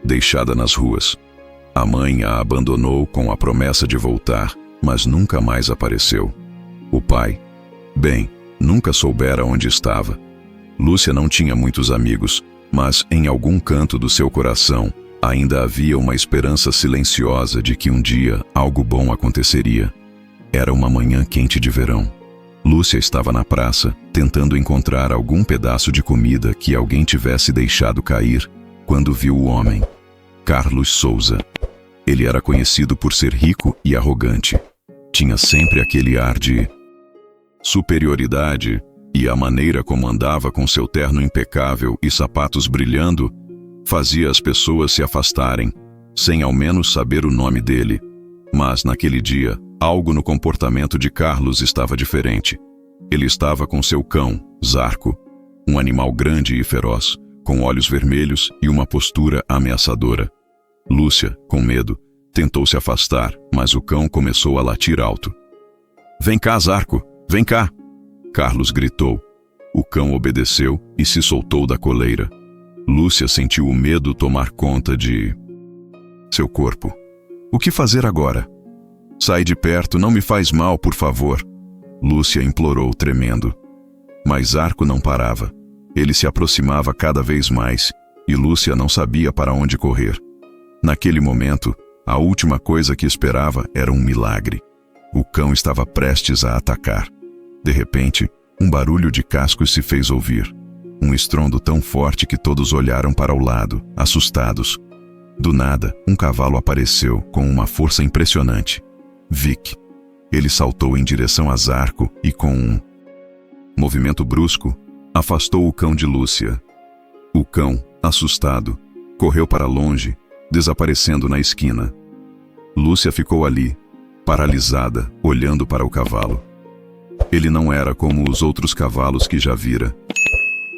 deixada nas ruas. A mãe a abandonou com a promessa de voltar, mas nunca mais apareceu. O pai, bem, nunca soubera onde estava. Lúcia não tinha muitos amigos, mas em algum canto do seu coração ainda havia uma esperança silenciosa de que um dia algo bom aconteceria. Era uma manhã quente de verão. Lúcia estava na praça, tentando encontrar algum pedaço de comida que alguém tivesse deixado cair, quando viu o homem, Carlos Souza. Ele era conhecido por ser rico e arrogante. Tinha sempre aquele ar de superioridade, e a maneira como andava com seu terno impecável e sapatos brilhando fazia as pessoas se afastarem, sem ao menos saber o nome dele. Mas naquele dia, algo no comportamento de Carlos estava diferente. Ele estava com seu cão, Zarco, um animal grande e feroz, com olhos vermelhos e uma postura ameaçadora. Lúcia, com medo, tentou se afastar, mas o cão começou a latir alto. "Vem cá, Zarco! Vem cá!" Carlos gritou. O cão obedeceu e se soltou da coleira. Lúcia sentiu o medo tomar conta de seu corpo. O que fazer agora? "Sai de perto, não me faz mal, por favor." Lúcia implorou, tremendo. Mas Zarco não parava. Ele se aproximava cada vez mais, e Lúcia não sabia para onde correr. Naquele momento, a última coisa que esperava era um milagre. O cão estava prestes a atacar. De repente, um barulho de cascos se fez ouvir. Um estrondo tão forte que todos olharam para o lado, assustados. Do nada, um cavalo apareceu com uma força impressionante. Vic. Ele saltou em direção a Zarco e, com um movimento brusco, afastou o cão de Lúcia. O cão, assustado, correu para longe, desaparecendo na esquina. Lúcia ficou ali, paralisada, olhando para o cavalo. Ele não era como os outros cavalos que já vira.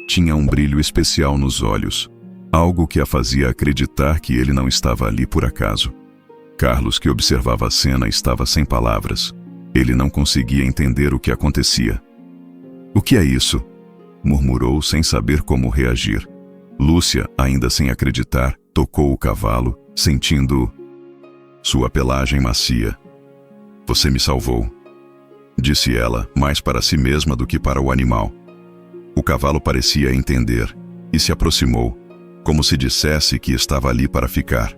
Tinha um brilho especial nos olhos, algo que a fazia acreditar que ele não estava ali por acaso. Carlos, que observava a cena, estava sem palavras. Ele não conseguia entender o que acontecia. "O que é isso?" murmurou sem saber como reagir. Lúcia, ainda sem acreditar, tocou o cavalo, sentindo sua pelagem macia. "Você me salvou", disse ela, mais para si mesma do que para o animal. O cavalo parecia entender, e se aproximou, como se dissesse que estava ali para ficar.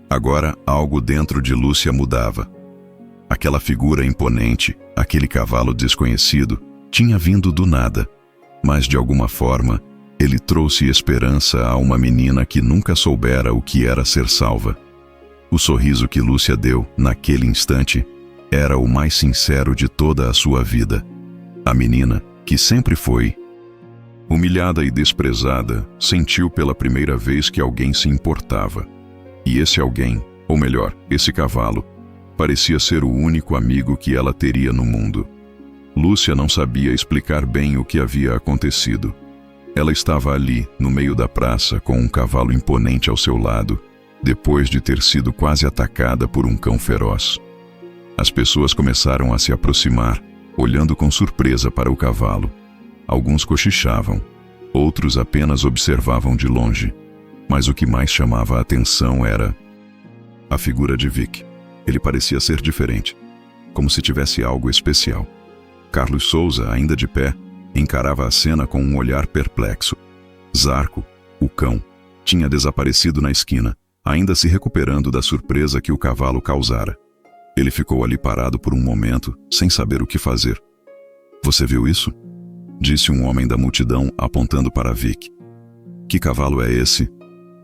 Agora, algo dentro de Lúcia mudava. Aquela figura imponente, aquele cavalo desconhecido, tinha vindo do nada, mas de alguma forma, ele trouxe esperança a uma menina que nunca soubera o que era ser salva. O sorriso que Lúcia deu, naquele instante, era o mais sincero de toda a sua vida. A menina, que sempre foi humilhada e desprezada, sentiu pela primeira vez que alguém se importava. E esse alguém, ou melhor, esse cavalo, parecia ser o único amigo que ela teria no mundo. Lúcia não sabia explicar bem o que havia acontecido. Ela estava ali, no meio da praça, com um cavalo imponente ao seu lado, depois de ter sido quase atacada por um cão feroz. As pessoas começaram a se aproximar, olhando com surpresa para o cavalo. Alguns cochichavam, outros apenas observavam de longe. Mas o que mais chamava a atenção era a figura de Vic. Ele parecia ser diferente, como se tivesse algo especial. Carlos Souza, ainda de pé, encarava a cena com um olhar perplexo. Zarco, o cão, tinha desaparecido na esquina, ainda se recuperando da surpresa que o cavalo causara. Ele ficou ali parado por um momento, sem saber o que fazer. "Você viu isso?" disse um homem da multidão, apontando para Vic. "Que cavalo é esse?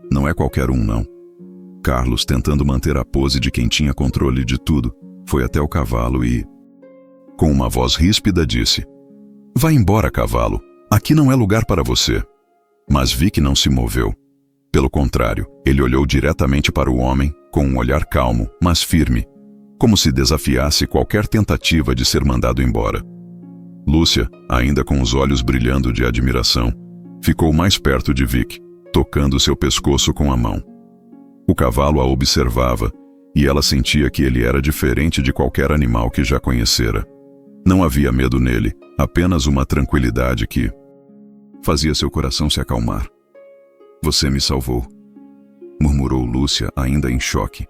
Não é qualquer um, não." Carlos, tentando manter a pose de quem tinha controle de tudo, foi até o cavalo e, com uma voz ríspida, disse: "Vá embora, cavalo. Aqui não é lugar para você." Mas Vic não se moveu. Pelo contrário, ele olhou diretamente para o homem, com um olhar calmo, mas firme, como se desafiasse qualquer tentativa de ser mandado embora. Lúcia, ainda com os olhos brilhando de admiração, ficou mais perto de Vic, tocando seu pescoço com a mão. O cavalo a observava, e ela sentia que ele era diferente de qualquer animal que já conhecera. Não havia medo nele, apenas uma tranquilidade que fazia seu coração se acalmar. "Você me salvou", murmurou Lúcia, ainda em choque.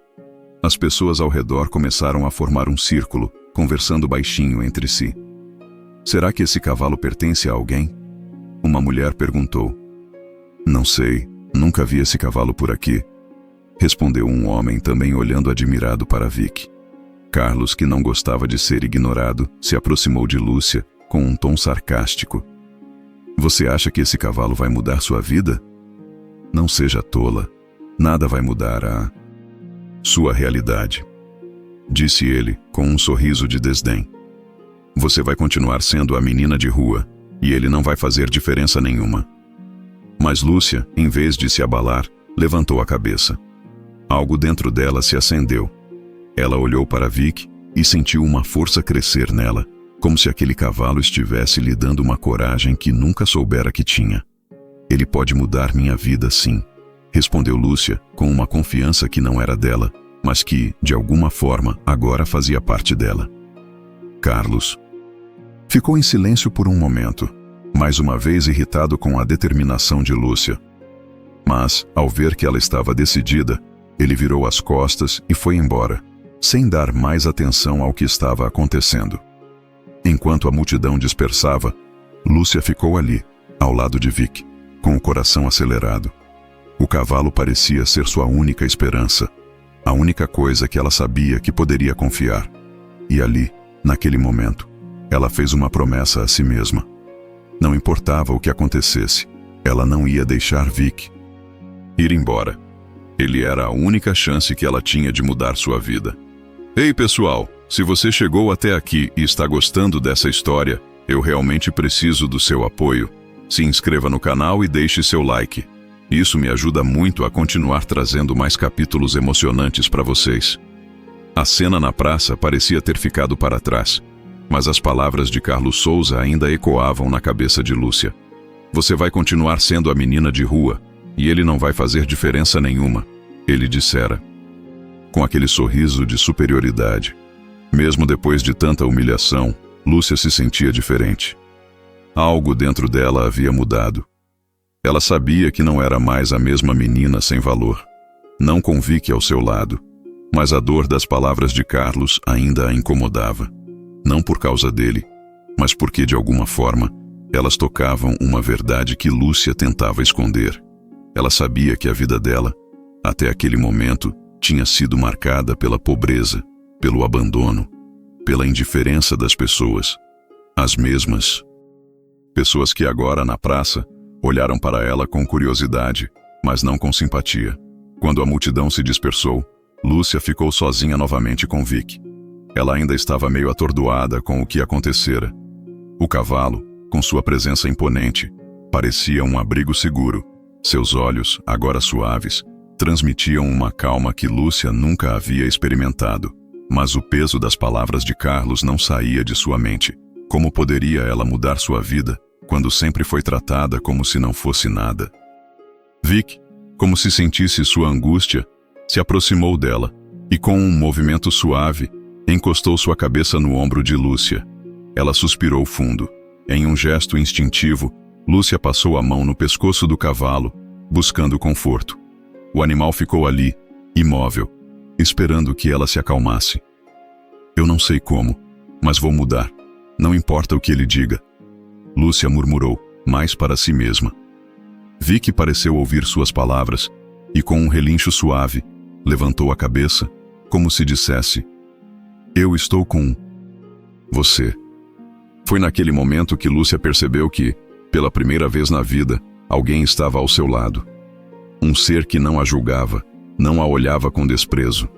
As pessoas ao redor começaram a formar um círculo, conversando baixinho entre si. Será que esse cavalo pertence a alguém? Uma mulher perguntou. Não sei, nunca vi esse cavalo por aqui, respondeu um homem também olhando admirado para Vic. Carlos, que não gostava de ser ignorado, se aproximou de Lúcia com um tom sarcástico. Você acha que esse cavalo vai mudar sua vida? Não seja tola. Nada vai mudar a sua realidade, disse ele com um sorriso de desdém. Você vai continuar sendo a menina de rua e ele não vai fazer diferença nenhuma. Mas Lúcia, em vez de se abalar, levantou a cabeça. Algo dentro dela se acendeu. Ela olhou para Vic e sentiu uma força crescer nela, como se aquele cavalo estivesse lhe dando uma coragem que nunca soubera que tinha. Ele pode mudar minha vida, sim, respondeu Lúcia com uma confiança que não era dela, mas que, de alguma forma, agora fazia parte dela. Carlos ficou em silêncio por um momento, mais uma vez irritado com a determinação de Lúcia. Mas, ao ver que ela estava decidida, ele virou as costas e foi embora, sem dar mais atenção ao que estava acontecendo. Enquanto a multidão dispersava, Lúcia ficou ali, ao lado de Vic, com o coração acelerado. O cavalo parecia ser sua única esperança, a única coisa que ela sabia que poderia confiar. E ali, naquele momento, ela fez uma promessa a si mesma. Não importava o que acontecesse, ela não ia deixar Vic ir embora. Ele era a única chance que ela tinha de mudar sua vida. Ei, pessoal, se você chegou até aqui e está gostando dessa história, eu realmente preciso do seu apoio. Se inscreva no canal e deixe seu like. Isso me ajuda muito a continuar trazendo mais capítulos emocionantes para vocês. A cena na praça parecia ter ficado para trás, mas as palavras de Carlos Souza ainda ecoavam na cabeça de Lúcia. Você vai continuar sendo a menina de rua, e ele não vai fazer diferença nenhuma, ele dissera, com aquele sorriso de superioridade. Mesmo depois de tanta humilhação, Lúcia se sentia diferente. Algo dentro dela havia mudado. Ela sabia que não era mais a mesma menina sem valor. Não com Vic ao seu lado, mas a dor das palavras de Carlos ainda a incomodava. Não por causa dele, mas porque, de alguma forma, elas tocavam uma verdade que Lúcia tentava esconder. Ela sabia que a vida dela, até aquele momento, tinha sido marcada pela pobreza, pelo abandono, pela indiferença das pessoas. As mesmas pessoas que agora, na praça, olharam para ela com curiosidade, mas não com simpatia. Quando a multidão se dispersou, Lúcia ficou sozinha novamente com Vic. Ela ainda estava meio atordoada com o que acontecera. O cavalo, com sua presença imponente, parecia um abrigo seguro. Seus olhos, agora suaves, transmitiam uma calma que Lúcia nunca havia experimentado. Mas o peso das palavras de Carlos não saía de sua mente. Como poderia ela mudar sua vida, quando sempre foi tratada como se não fosse nada? Vic, como se sentisse sua angústia, se aproximou dela e, com um movimento suave, encostou sua cabeça no ombro de Lúcia. Ela suspirou fundo. Em um gesto instintivo, Lúcia passou a mão no pescoço do cavalo, buscando conforto. O animal ficou ali, imóvel, esperando que ela se acalmasse. Eu não sei como, mas vou mudar. Não importa o que ele diga. Lúcia murmurou, mais para si mesma. Vic pareceu ouvir suas palavras e, com um relincho suave, levantou a cabeça, como se dissesse: eu estou com você. Foi naquele momento que Lúcia percebeu que, pela primeira vez na vida, alguém estava ao seu lado. Um ser que não a julgava, não a olhava com desprezo.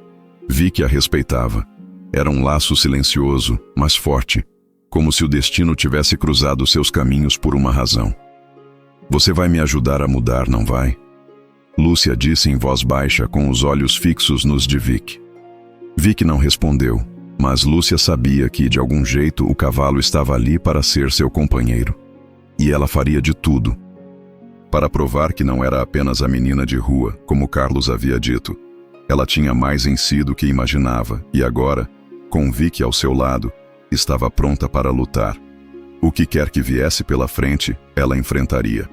Vic a respeitava. Era um laço silencioso, mas forte, como se o destino tivesse cruzado seus caminhos por uma razão. Você vai me ajudar a mudar, não vai? Lúcia disse em voz baixa, com os olhos fixos nos de Vic. Vic não respondeu, mas Lúcia sabia que, de algum jeito, o cavalo estava ali para ser seu companheiro. E ela faria de tudo para provar que não era apenas a menina de rua, como Carlos havia dito. Ela tinha mais em si do que imaginava, e agora, com Vic ao seu lado, estava pronta para lutar. O que quer que viesse pela frente, ela enfrentaria.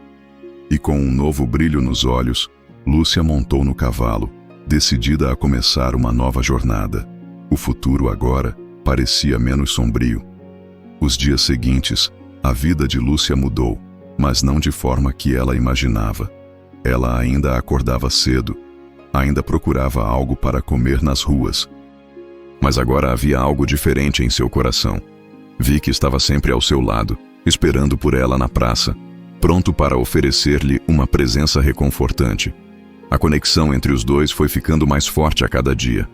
E com um novo brilho nos olhos, Lúcia montou no cavalo, decidida a começar uma nova jornada. O futuro agora parecia menos sombrio. Os dias seguintes, a vida de Lúcia mudou, mas não de forma que ela imaginava. Ela ainda acordava cedo, ainda procurava algo para comer nas ruas. Mas agora havia algo diferente em seu coração. Vic estava sempre ao seu lado, esperando por ela na praça, pronto para oferecer-lhe uma presença reconfortante. A conexão entre os dois foi ficando mais forte a cada dia.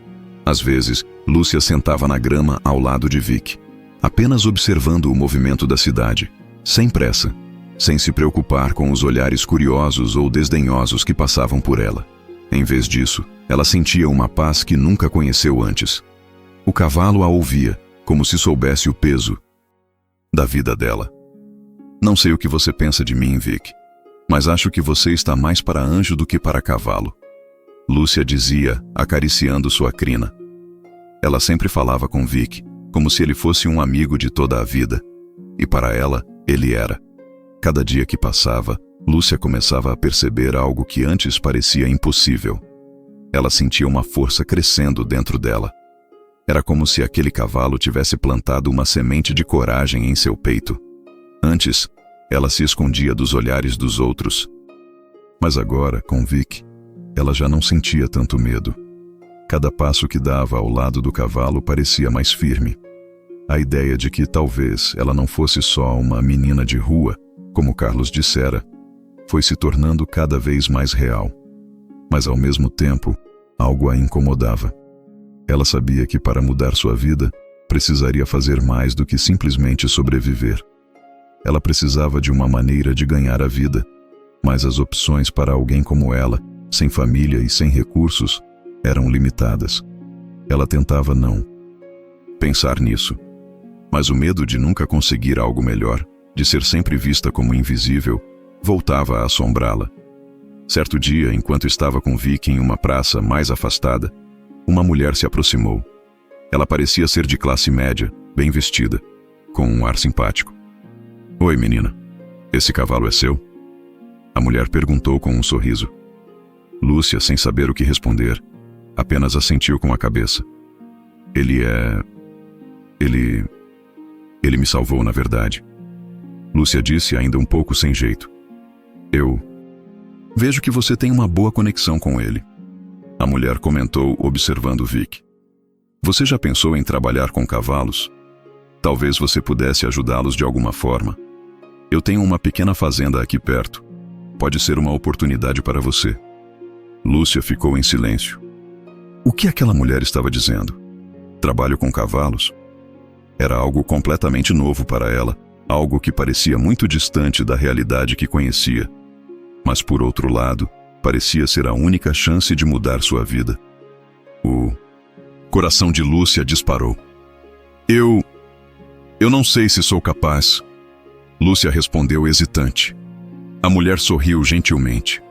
Às vezes, Lúcia sentava na grama ao lado de Vic, apenas observando o movimento da cidade, sem pressa, sem se preocupar com os olhares curiosos ou desdenhosos que passavam por ela. Em vez disso, ela sentia uma paz que nunca conheceu antes. O cavalo a ouvia, como se soubesse o peso da vida dela. Não sei o que você pensa de mim, Vic, mas acho que você está mais para anjo do que para cavalo. Lúcia dizia, acariciando sua crina. Ela sempre falava com Vic, como se ele fosse um amigo de toda a vida. E para ela, ele era. Cada dia que passava, Lúcia começava a perceber algo que antes parecia impossível. Ela sentia uma força crescendo dentro dela. Era como se aquele cavalo tivesse plantado uma semente de coragem em seu peito. Antes, ela se escondia dos olhares dos outros. Mas agora, com Vic, ela já não sentia tanto medo. Cada passo que dava ao lado do cavalo parecia mais firme. A ideia de que talvez ela não fosse só uma menina de rua, como Carlos dissera, foi se tornando cada vez mais real. Mas ao mesmo tempo, algo a incomodava. Ela sabia que para mudar sua vida, precisaria fazer mais do que simplesmente sobreviver. Ela precisava de uma maneira de ganhar a vida, mas as opções para alguém como ela, sem família e sem recursos, eram limitadas. Ela tentava não pensar nisso, mas o medo de nunca conseguir algo melhor, de ser sempre vista como invisível, voltava a assombrá-la. Certo dia, enquanto estava com Vic em uma praça mais afastada, uma mulher se aproximou. Ela parecia ser de classe média, bem vestida, com um ar simpático. "Oi, menina. Esse cavalo é seu?" A mulher perguntou com um sorriso. Lúcia, sem saber o que responder, apenas assentiu com a cabeça. Ele me salvou, na verdade." Lúcia disse, ainda um pouco sem jeito. "Eu vejo que você tem uma boa conexão com ele." A mulher comentou, observando Vic. "Você já pensou em trabalhar com cavalos? Talvez você pudesse ajudá-los de alguma forma. Eu tenho uma pequena fazenda aqui perto. Pode ser uma oportunidade para você." Lúcia ficou em silêncio. O que aquela mulher estava dizendo? Trabalho com cavalos? Era algo completamente novo para ela, algo que parecia muito distante da realidade que conhecia. Mas, por outro lado, parecia ser a única chance de mudar sua vida. O coração de Lúcia disparou. Eu não sei se sou capaz." Lúcia respondeu hesitante. A mulher sorriu gentilmente.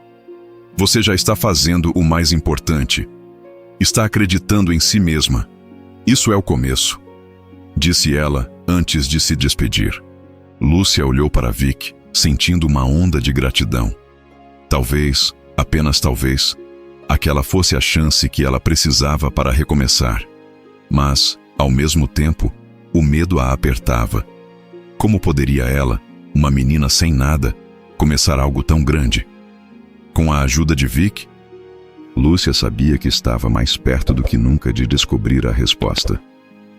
"Você já está fazendo o mais importante. Está acreditando em si mesma. Isso é o começo", disse ela antes de se despedir. Lúcia olhou para Vic, sentindo uma onda de gratidão. Talvez, apenas talvez, aquela fosse a chance que ela precisava para recomeçar. Mas, ao mesmo tempo, o medo a apertava. Como poderia ela, uma menina sem nada, começar algo tão grande? Com a ajuda de Vic, Lúcia sabia que estava mais perto do que nunca de descobrir a resposta.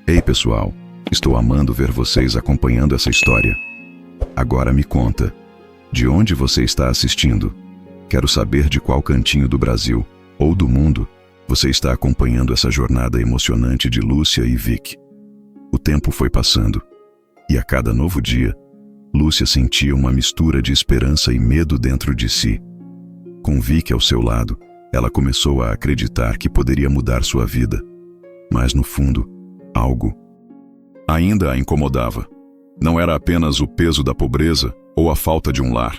Ei, pessoal, estou amando ver vocês acompanhando essa história. Agora me conta, de onde você está assistindo? Quero saber de qual cantinho do Brasil, ou do mundo, você está acompanhando essa jornada emocionante de Lúcia e Vic. O tempo foi passando, e a cada novo dia, Lúcia sentia uma mistura de esperança e medo dentro de si. Com Vic ao seu lado, ela começou a acreditar que poderia mudar sua vida. Mas no fundo, algo ainda a incomodava. Não era apenas o peso da pobreza ou a falta de um lar.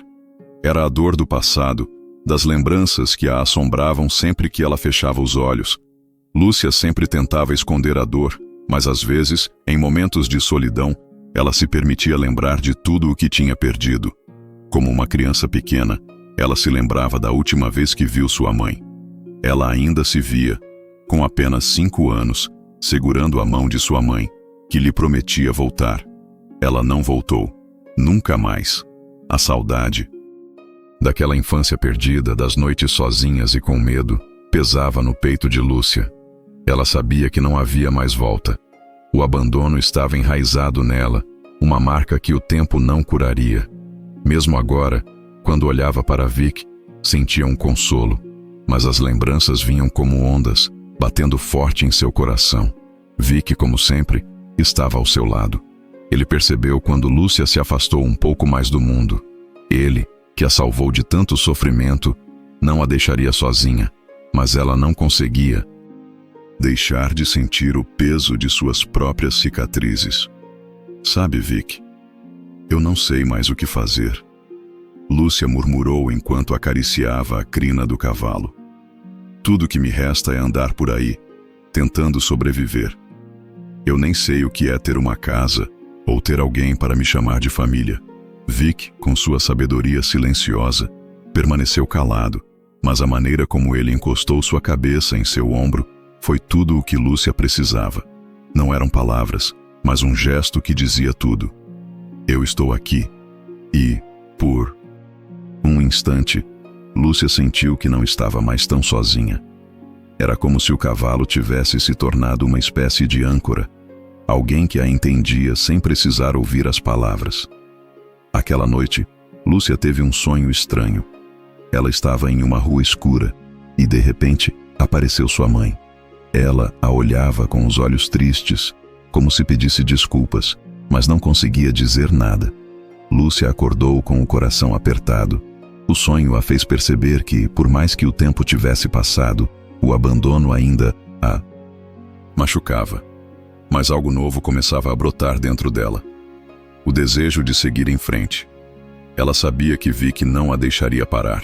Era a dor do passado, das lembranças que a assombravam sempre que ela fechava os olhos. Lúcia sempre tentava esconder a dor, mas às vezes, em momentos de solidão, ela se permitia lembrar de tudo o que tinha perdido. Como uma criança pequena, Ela se lembrava da última vez que viu sua mãe. Ela ainda se via, com apenas 5 anos, segurando a mão de sua mãe, que lhe prometia voltar. Ela não voltou. Nunca mais. A saudade daquela infância perdida, das noites sozinhas e com medo, pesava no peito de Lúcia. Ela sabia que não havia mais volta. O abandono estava enraizado nela, uma marca que o tempo não curaria. Mesmo agora, quando olhava para Vic, sentia um consolo, mas as lembranças vinham como ondas, batendo forte em seu coração. Vic, como sempre, estava ao seu lado. Ele percebeu quando Lúcia se afastou um pouco mais do mundo. Ele, que a salvou de tanto sofrimento, não a deixaria sozinha, mas ela não conseguia deixar de sentir o peso de suas próprias cicatrizes. Sabe, Vic, eu não sei mais o que fazer. Lúcia murmurou enquanto acariciava a crina do cavalo. Tudo que me resta é andar por aí, tentando sobreviver. Eu nem sei o que é ter uma casa ou ter alguém para me chamar de família. Vic, com sua sabedoria silenciosa, permaneceu calado, mas a maneira como ele encostou sua cabeça em seu ombro foi tudo o que Lúcia precisava. Não eram palavras, mas um gesto que dizia tudo. Eu estou aqui. E, por um instante, Lúcia sentiu que não estava mais tão sozinha. Era como se o cavalo tivesse se tornado uma espécie de âncora, alguém que a entendia sem precisar ouvir as palavras. Aquela noite, Lúcia teve um sonho estranho. Ela estava em uma rua escura e, de repente, apareceu sua mãe. Ela a olhava com os olhos tristes, como se pedisse desculpas, mas não conseguia dizer nada. Lúcia acordou com o coração apertado. O sonho a fez perceber que, por mais que o tempo tivesse passado, o abandono ainda a machucava. Mas algo novo começava a brotar dentro dela. O desejo de seguir em frente. Ela sabia que Vic não a deixaria parar.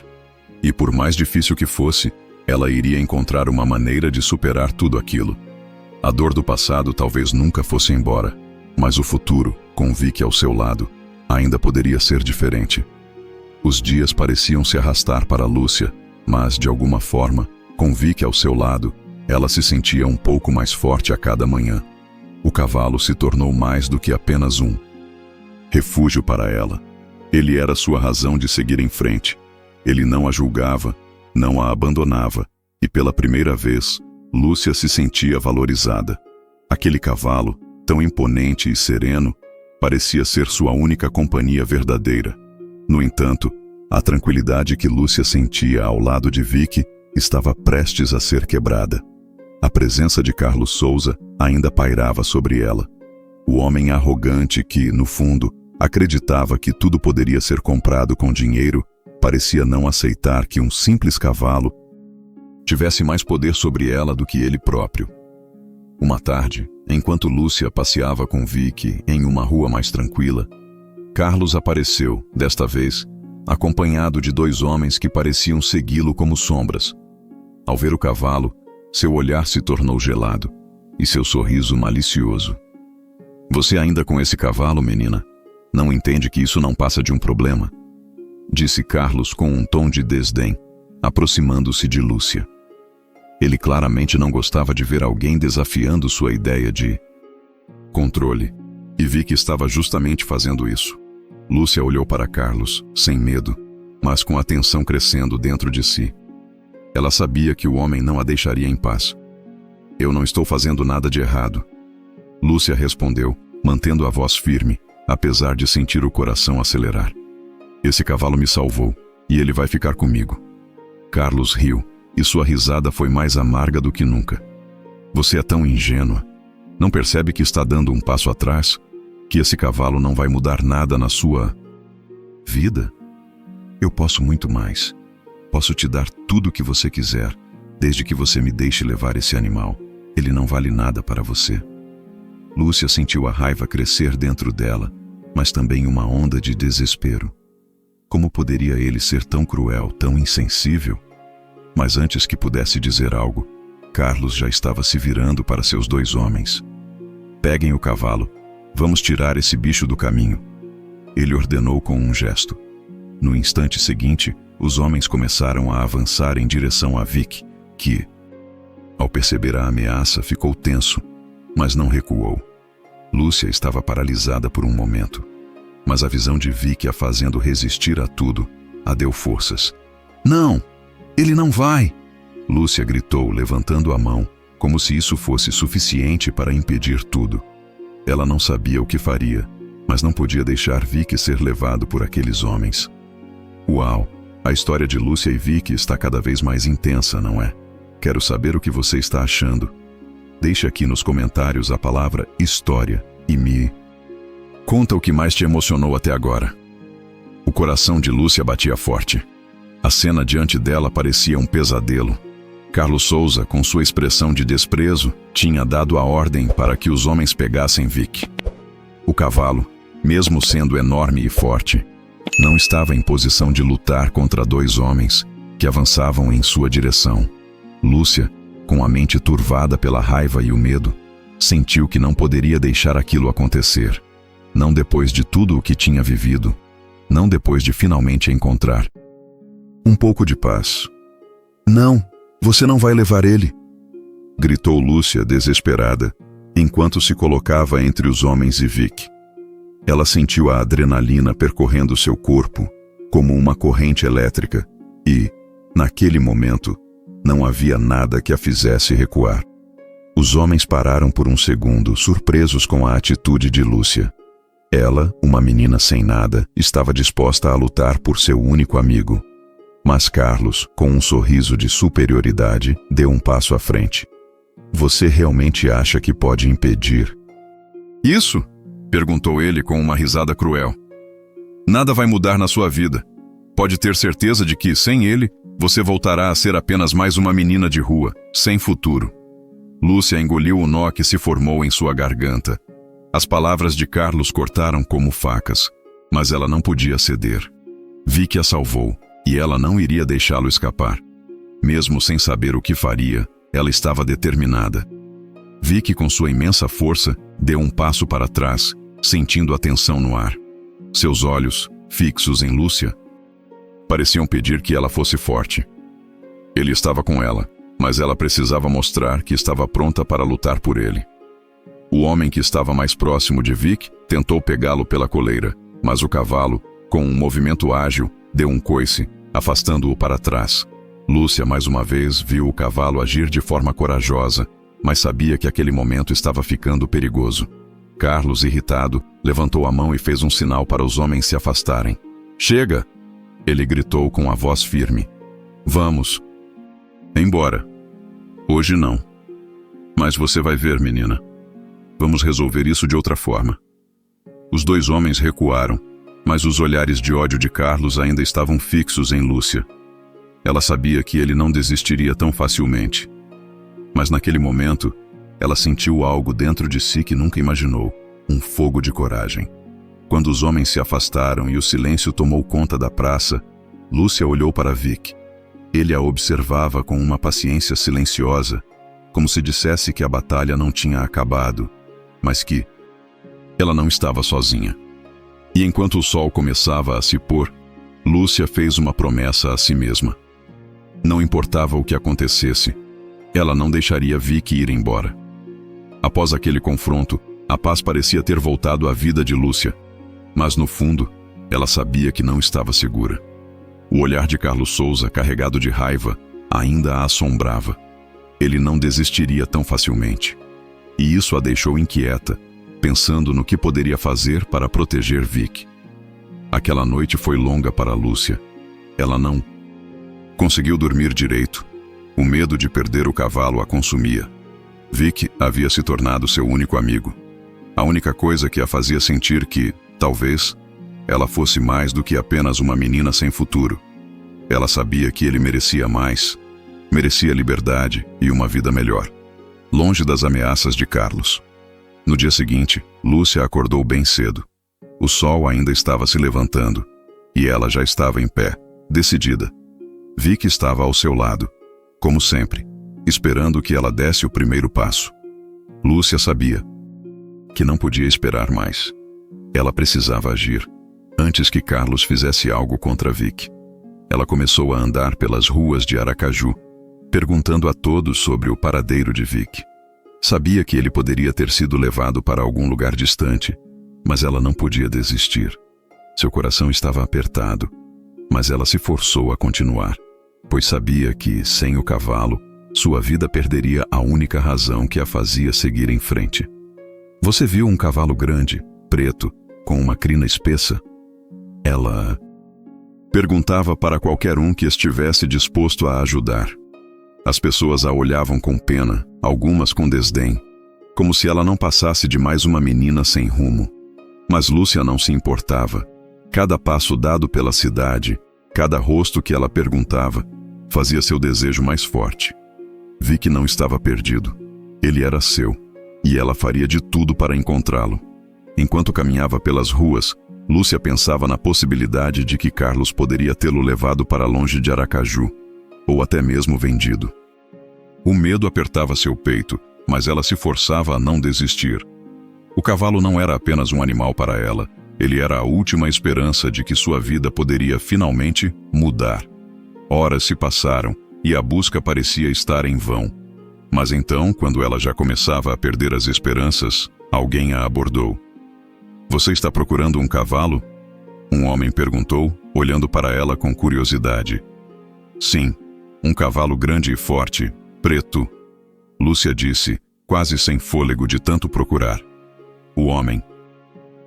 E por mais difícil que fosse, ela iria encontrar uma maneira de superar tudo aquilo. A dor do passado talvez nunca fosse embora, mas o futuro, com Vic ao seu lado, ainda poderia ser diferente. Os dias pareciam se arrastar para Lúcia, mas, de alguma forma, com Vic ao seu lado, ela se sentia um pouco mais forte a cada manhã. O cavalo se tornou mais do que apenas um refúgio para ela. Ele era sua razão de seguir em frente. Ele não a julgava, não a abandonava, e pela primeira vez, Lúcia se sentia valorizada. Aquele cavalo, tão imponente e sereno, parecia ser sua única companhia verdadeira. No entanto, a tranquilidade que Lúcia sentia ao lado de Vic estava prestes a ser quebrada. A presença de Carlos Souza ainda pairava sobre ela. O homem arrogante que, no fundo, acreditava que tudo poderia ser comprado com dinheiro, parecia não aceitar que um simples cavalo tivesse mais poder sobre ela do que ele próprio. Uma tarde, enquanto Lúcia passeava com Vic em uma rua mais tranquila, Carlos apareceu, desta vez, acompanhado de 2 homens que pareciam segui-lo como sombras. Ao ver o cavalo, seu olhar se tornou gelado, e seu sorriso malicioso. "Você ainda com esse cavalo, menina? Não entende que isso não passa de um problema?" Disse Carlos com um tom de desdém, aproximando-se de Lúcia. Ele claramente não gostava de ver alguém desafiando sua ideia de controle, e vi que estava justamente fazendo isso. Lúcia olhou para Carlos, sem medo, mas com a tensão crescendo dentro de si. Ela sabia que o homem não a deixaria em paz. "Eu não estou fazendo nada de errado." Lúcia respondeu, mantendo a voz firme, apesar de sentir o coração acelerar. "Esse cavalo me salvou, e ele vai ficar comigo." Carlos riu, e sua risada foi mais amarga do que nunca. "Você é tão ingênua. Não percebe que está dando um passo atrás? Que esse cavalo não vai mudar nada na sua vida? Eu posso muito mais. Posso te dar tudo o que você quiser, desde que você me deixe levar esse animal. Ele não vale nada para você." Lúcia sentiu a raiva crescer dentro dela, mas também uma onda de desespero. Como poderia ele ser tão cruel, tão insensível? Mas antes que pudesse dizer algo, Carlos já estava se virando para seus 2 homens. "Peguem o cavalo. Vamos tirar esse bicho do caminho." Ele ordenou com um gesto. No instante seguinte, os homens começaram a avançar em direção a Vic, que, ao perceber a ameaça, ficou tenso, mas não recuou. Lúcia estava paralisada por um momento, mas a visão de Vic a fazendo resistir a tudo a deu forças. "Não! Ele não vai!" Lúcia gritou, levantando a mão, como se isso fosse suficiente para impedir tudo. Ela não sabia o que faria, mas não podia deixar Vic ser levado por aqueles homens. Uau! A história de Lúcia e Vic está cada vez mais intensa, não é? Quero saber o que você está achando. Deixe aqui nos comentários a palavra história e me conta o que mais te emocionou até agora. O coração de Lúcia batia forte. A cena diante dela parecia um pesadelo. Carlos Souza, com sua expressão de desprezo, tinha dado a ordem para que os homens pegassem Vic. O cavalo, mesmo sendo enorme e forte, não estava em posição de lutar contra dois homens que avançavam em sua direção. Lúcia, com a mente turvada pela raiva e o medo, sentiu que não poderia deixar aquilo acontecer. Não depois de tudo o que tinha vivido. Não depois de finalmente encontrar um pouco de paz. "Não, você não vai levar ele!" gritou Lúcia, desesperada, enquanto se colocava entre os homens e Vic. Ela sentiu a adrenalina percorrendo seu corpo, como uma corrente elétrica, e, naquele momento, não havia nada que a fizesse recuar. Os homens pararam por um segundo, surpresos com a atitude de Lúcia. Ela, uma menina sem nada, estava disposta a lutar por seu único amigo. Mas Carlos, com um sorriso de superioridade, deu um passo à frente. "Você realmente acha que pode impedir?" "Isso?" perguntou ele com uma risada cruel. "Nada vai mudar na sua vida. Pode ter certeza de que, sem ele, você voltará a ser apenas mais uma menina de rua, sem futuro." Lúcia engoliu o nó que se formou em sua garganta. As palavras de Carlos cortaram como facas, mas ela não podia ceder. Vic a salvou, e ela não iria deixá-lo escapar. Mesmo sem saber o que faria, ela estava determinada. Vic, com sua imensa força, deu um passo para trás, sentindo a tensão no ar. Seus olhos, fixos em Lúcia, pareciam pedir que ela fosse forte. Ele estava com ela, mas ela precisava mostrar que estava pronta para lutar por ele. O homem que estava mais próximo de Vic tentou pegá-lo pela coleira, mas o cavalo, com um movimento ágil, deu um coice, afastando-o para trás. Lúcia, mais uma vez, viu o cavalo agir de forma corajosa, mas sabia que aquele momento estava ficando perigoso. Carlos, irritado, levantou a mão e fez um sinal para os homens se afastarem. "Chega!" ele gritou com a voz firme. "Vamos. Embora. Hoje não. Mas você vai ver, menina. Vamos resolver isso de outra forma." Os dois homens recuaram, mas os olhares de ódio de Carlos ainda estavam fixos em Lúcia. Ela sabia que ele não desistiria tão facilmente. Mas naquele momento, ela sentiu algo dentro de si que nunca imaginou, um fogo de coragem. Quando os homens se afastaram e o silêncio tomou conta da praça, Lúcia olhou para Vic. Ele a observava com uma paciência silenciosa, como se dissesse que a batalha não tinha acabado, mas que ela não estava sozinha. E enquanto o sol começava a se pôr, Lúcia fez uma promessa a si mesma. Não importava o que acontecesse, ela não deixaria Vic ir embora. Após aquele confronto, a paz parecia ter voltado à vida de Lúcia, mas no fundo, ela sabia que não estava segura. O olhar de Carlos Souza, carregado de raiva, ainda a assombrava. Ele não desistiria tão facilmente. E isso a deixou inquieta, pensando no que poderia fazer para proteger Vic. Aquela noite foi longa para Lúcia. Ela não conseguiu dormir direito. O medo de perder o cavalo a consumia. Vic havia se tornado seu único amigo. A única coisa que a fazia sentir que, talvez, ela fosse mais do que apenas uma menina sem futuro. Ela sabia que ele merecia mais. Merecia liberdade e uma vida melhor, longe das ameaças de Carlos. No dia seguinte, Lúcia acordou bem cedo. O sol ainda estava se levantando, e ela já estava em pé, decidida. Vic estava ao seu lado, como sempre, esperando que ela desse o primeiro passo. Lúcia sabia que não podia esperar mais. Ela precisava agir, antes que Carlos fizesse algo contra Vic. ela começou a andar pelas ruas de Aracaju, perguntando a todos sobre o paradeiro de Vic. Sabia que ele poderia ter sido levado para algum lugar distante, mas ela não podia desistir. Seu coração estava apertado, mas ela se forçou a continuar, pois sabia que, sem o cavalo, sua vida perderia a única razão que a fazia seguir em frente. Você viu um cavalo grande, preto, com uma crina espessa? Ela perguntava para qualquer um que estivesse disposto a ajudar. As pessoas a olhavam com pena, algumas com desdém, como se ela não passasse de mais uma menina sem rumo. Mas Lúcia não se importava. Cada passo dado pela cidade, cada rosto que ela perguntava, fazia seu desejo mais forte. Vic não estava perdido. Ele era seu, e ela faria de tudo para encontrá-lo. Enquanto caminhava pelas ruas, Lúcia pensava na possibilidade de que Carlos poderia tê-lo levado para longe de Aracaju, ou até mesmo vendido. O medo apertava seu peito, mas ela se forçava a não desistir. O cavalo não era apenas um animal para ela, ele era a última esperança de que sua vida poderia finalmente mudar. Horas se passaram e a busca parecia estar em vão. Mas então, quando ela já começava a perder as esperanças, alguém a abordou. "Você está procurando um cavalo?" Um homem perguntou, olhando para ela com curiosidade. "Sim, um cavalo grande e forte, preto." Lúcia disse, quase sem fôlego de tanto procurar. O homem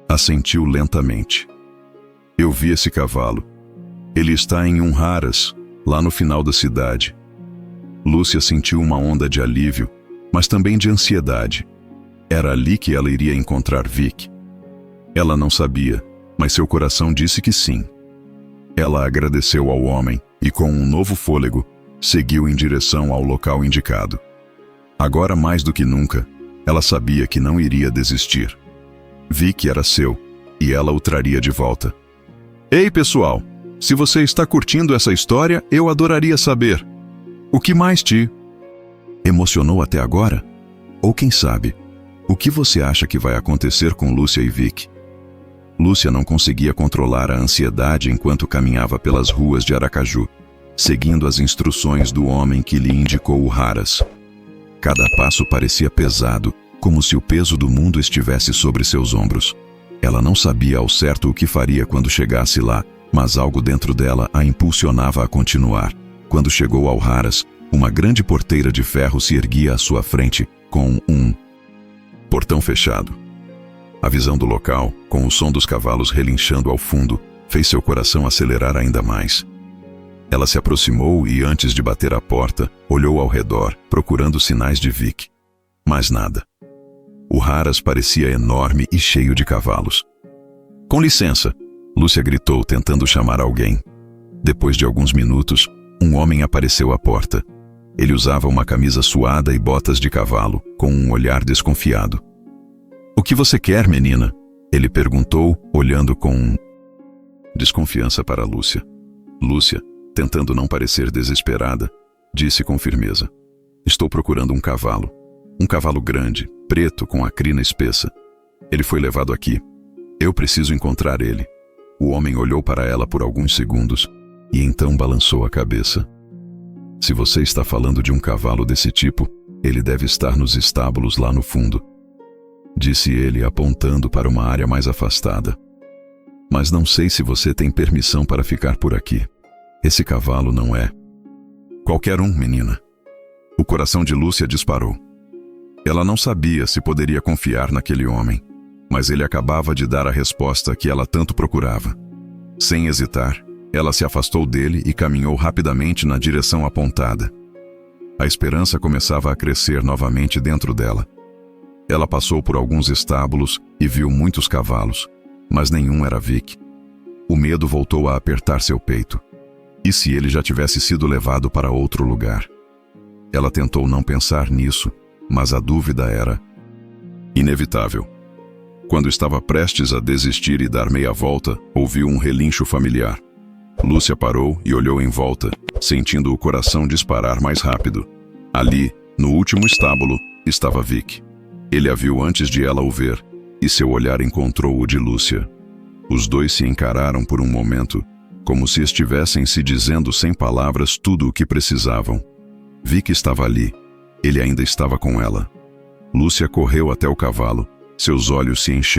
assentiu lentamente. "Eu vi esse cavalo. Ele está em Haras, lá no final da cidade." Lúcia sentiu uma onda de alívio, mas também de ansiedade. Era ali que ela iria encontrar Vic. Ela não sabia, mas seu coração disse que sim. Ela agradeceu ao homem e, com um novo fôlego, seguiu em direção ao local indicado. Agora, mais do que nunca, ela sabia que não iria desistir. Vic era seu, e ela o traria de volta. "Ei, pessoal! Se você está curtindo essa história, eu adoraria saber. O que mais te emocionou até agora? Ou quem sabe, o que você acha que vai acontecer com Lúcia e Vic?" Lúcia não conseguia controlar a ansiedade enquanto caminhava pelas ruas de Aracaju, seguindo as instruções do homem que lhe indicou Haras. Cada passo parecia pesado, como se o peso do mundo estivesse sobre seus ombros. Ela não sabia ao certo o que faria quando chegasse lá, mas algo dentro dela a impulsionava a continuar. Quando chegou ao Haras, uma grande porteira de ferro se erguia à sua frente, com um portão fechado. A visão do local, com o som dos cavalos relinchando ao fundo, fez seu coração acelerar ainda mais. Ela se aproximou e, antes de bater à porta, olhou ao redor, procurando sinais de Vic. Mas nada. O Haras parecia enorme e cheio de cavalos. "Com licença!" Lúcia gritou, tentando chamar alguém. Depois de alguns minutos, um homem apareceu à porta. Ele usava uma camisa suada e botas de cavalo, com um olhar desconfiado. "O que você quer, menina?" ele perguntou, olhando com desconfiança para Lúcia. Lúcia, tentando não parecer desesperada, disse com firmeza: "Estou procurando um cavalo. Um cavalo grande, preto, com a crina espessa. Ele foi levado aqui. Eu preciso encontrar ele." O homem olhou para ela por alguns segundos e então balançou a cabeça. "Se você está falando de um cavalo desse tipo, ele deve estar nos estábulos lá no fundo", disse ele, apontando para uma área mais afastada. "Mas não sei se você tem permissão para ficar por aqui. Esse cavalo não é qualquer um, menina." O coração de Lúcia disparou. Ela não sabia se poderia confiar naquele homem, mas ele acabava de dar a resposta que ela tanto procurava. Sem hesitar, ela se afastou dele e caminhou rapidamente na direção apontada. A esperança começava a crescer novamente dentro dela. Ela passou por alguns estábulos e viu muitos cavalos, mas nenhum era Vic. O medo voltou a apertar seu peito. E se ele já tivesse sido levado para outro lugar? Ela tentou não pensar nisso, mas a dúvida era inevitável. Quando estava prestes a desistir e dar meia volta, ouviu um relincho familiar. Lúcia parou e olhou em volta, sentindo o coração disparar mais rápido. Ali, no último estábulo, estava Vic. Ele a viu antes de ela o ver, e seu olhar encontrou o de Lúcia. Os dois se encararam por um momento, como se estivessem se dizendo sem palavras tudo o que precisavam. Vicky estava ali. Ele ainda estava com ela. Lúcia correu até o cavalo. Seus olhos se encheram.